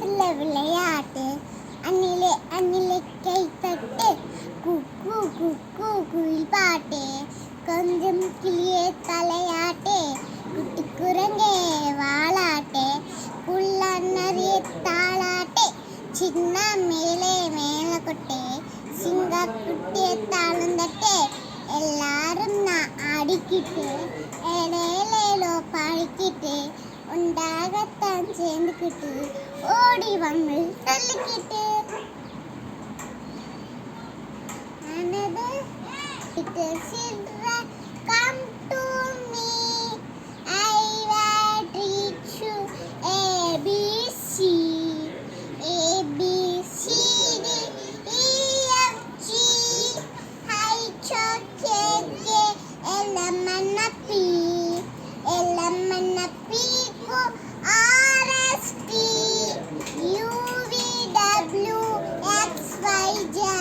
காத்துல விளையாட்டு அணிலே கை தட்டு குக்கு குக்கு குயில் பாட்டு கொஞ்சம் கிளியே தலையாட்டு குட்டி குரங்கே வாலாட்டு புள்ள நிறைய தாளாட்டு சின்ன மேல கொட்டே சிங்க குட்டிய தாளந்தட்டே எல்லாரும் நான் ஆடிக்கிட்டு இடையிலேலோ பாடிக்கிட்டு உண்டாகத்தான் சேர்ந்துக்கிட்டு ஓடி வந்து தள்ளிக்கிட்டு Come to me, I will teach you ABC, ABC, D, E, F, G, H, I, K, L, M, N, P, L, M, N, P, Q, R, S, T, U, V, W, X, Y, Z.